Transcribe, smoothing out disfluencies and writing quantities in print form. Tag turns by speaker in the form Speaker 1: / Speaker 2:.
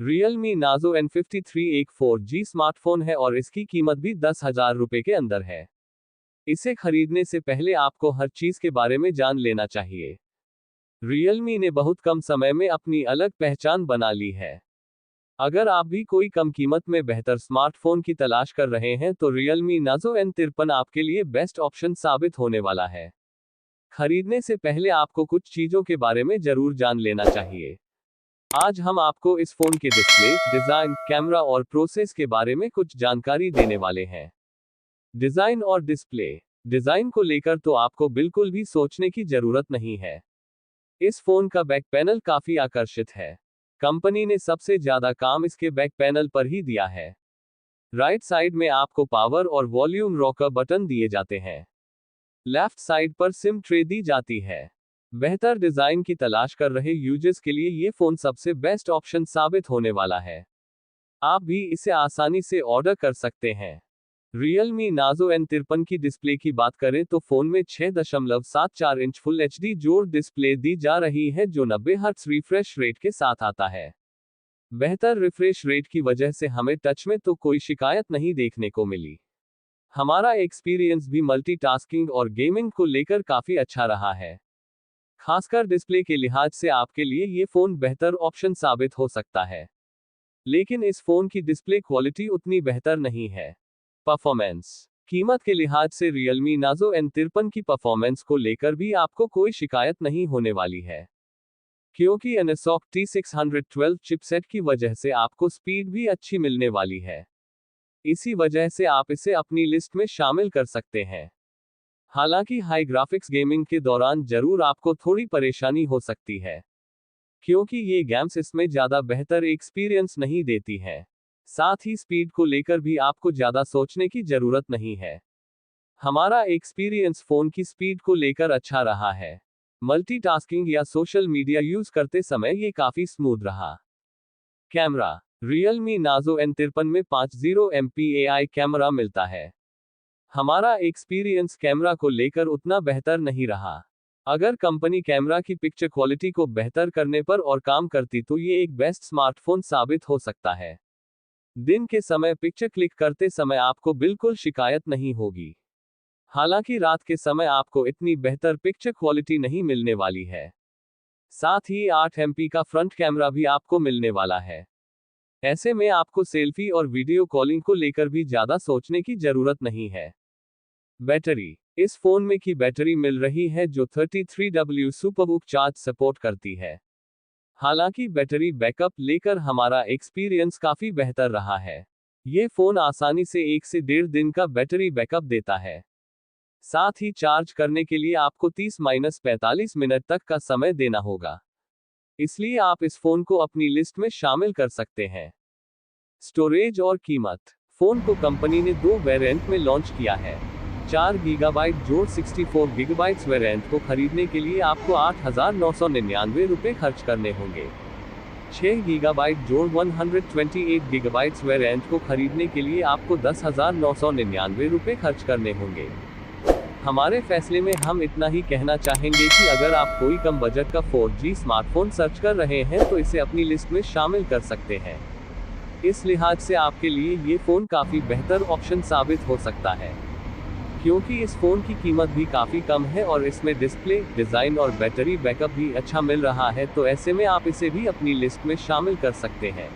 Speaker 1: Realme Nazo N53 एक 4G smartphone है और इसकी कीमत भी 10,000 रुपए के अंदर है। इसे खरीदने से पहले आपको हर चीज के बारे में जान लेना चाहिए। Realme ने बहुत कम समय में अपनी अलग पहचान बना ली है। अगर आप भी कोई कम कीमत में बेहतर स्मार्टफोन की तलाश कर रहे हैं तो Realme Nazo N53 आपके लिए बेस्ट ऑप्शन साबित होने वाला है। खरीदने से पहले आपको कुछ चीजों के बारे में जरूर जान लेना चाहिए। आज हम आपको इस फोन के डिस्प्ले, डिजाइन, कैमरा और प्रोसेस के बारे में कुछ जानकारी देने वाले हैं। डिजाइन और डिस्प्ले। डिजाइन को लेकर तो आपको बिल्कुल भी सोचने की जरूरत नहीं है। इस फोन का बैक पैनल काफी आकर्षित है। कंपनी ने सबसे ज्यादा काम इसके बैक पैनल पर ही दिया है। राइट साइड में आपको पावर और वॉल्यूम रॉकर बटन दिए जाते हैं। लेफ्ट साइड पर सिम ट्रे दी जाती है। बेहतर डिजाइन की तलाश कर रहे यूजर्स के लिए ये फोन सबसे बेस्ट ऑप्शन साबित होने वाला है। आप भी इसे आसानी से ऑर्डर कर सकते हैं। Realme Nazo N53 की डिस्प्ले की बात करें तो फोन में 6.74 इंच फुल HD जोड़ डिस्प्ले दी जा रही है जो 90 हर्ट्ज रिफ्रेश रेट के साथ आता है। बेहतर रिफ्रेश रेट की वजह से हमें टच में तो कोई शिकायत नहीं देखने को मिली। हमारा एक्सपीरियंस भी मल्टीटास्किंग और गेमिंग को लेकर काफी अच्छा रहा है। खासकर डिस्प्ले के लिहाज से आपके लिए ये फोन बेहतर ऑप्शन साबित हो सकता है। लेकिन इस फोन की डिस्प्ले क्वालिटी उतनी बेहतर नहीं है। परफॉर्मेंस। कीमत के लिहाज से Realme Nazo N53 की परफॉर्मेंस को लेकर भी आपको कोई शिकायत नहीं होने वाली है, क्योंकि NSOC T612 चिपसेट की वजह से आपको स्पीड भी अच्छी मिलने वाली है। इसी वजह से आप इसे अपनी लिस्ट में शामिल कर सकते हैं। हालांकि हाई ग्राफिक्स गेमिंग के दौरान जरूर आपको थोड़ी परेशानी हो सकती है, क्योंकि ये गेम्स इसमें ज्यादा बेहतर एक्सपीरियंस नहीं देती हैं। साथ ही स्पीड को लेकर भी आपको ज्यादा सोचने की जरूरत नहीं है। हमारा एक्सपीरियंस फोन की स्पीड को लेकर अच्छा रहा है। मल्टीटास्किंग या सोशल मीडिया यूज करते समय ये काफी स्मूथ रहा। कैमरा। Realme Nazo N53 में 50 MP AI कैमरा मिलता है। हमारा एक्सपीरियंस कैमरा को लेकर उतना बेहतर नहीं रहा। अगर कंपनी कैमरा की पिक्चर क्वालिटी को बेहतर करने पर और काम करती तो ये एक बेस्ट स्मार्टफोन साबित हो सकता है। दिन के समय पिक्चर क्लिक करते समय आपको बिल्कुल शिकायत नहीं होगी। हालांकि रात के समय आपको इतनी बेहतर पिक्चर क्वालिटी नहीं मिलने वाली है। साथ ही 8 MP का फ्रंट कैमरा भी आपको मिलने वाला है। ऐसे में आपको सेल्फी और वीडियो कॉलिंग को लेकर भी ज्यादा सोचने की जरूरत नहीं है। बैटरी। इस फोन में की बैटरी मिल रही है जो 33W सुपरबुक चार्ज सपोर्ट करती है। हालांकि बैटरी बैकअप लेकर हमारा एक्सपीरियंस काफी बेहतर रहा है। ये फोन आसानी से 1 से 1.5 दिन का बैटरी बैकअप देता है। साथ ही चार्ज करने के लिए आपको 30-45 मिनट तक का समय देना होगा। इसलिए आप इस फोन को अपनी लिस्ट में शामिल कर सकते हैं। स्टोरेज और कीमत। फोन को कंपनी ने 2 वेरिएंट में लॉन्च किया है। 4 GB जोड़ 64 GB वेरिएंट को खरीदने के लिए आपको 8,999 रुपये खर्च करने होंगे। 6 GB जोड़ 128 GB वेरिएंट को खरीदने के लिए आपको 10,999 रुपये खर्च करने होंगे। हमारे फैसले में हम इतना ही कहना चाहेंगे कि अगर आप कोई कम बजट का 4G स्मार्टफोन सर्च कर रहे हैं तो इसे अपनी लिस्ट में शामिल कर सकते हैं। इस लिहाज से आपके लिए ये फोन काफी बेहतर ऑप्शन साबित हो सकता है, क्योंकि इस फोन की कीमत भी काफी कम है और इसमें डिस्प्ले, डिजाइन और बैटरी बैकअप भी अच्छा मिल रहा है। तो ऐसे में आप इसे भी अपनी लिस्ट में शामिल कर सकते हैं।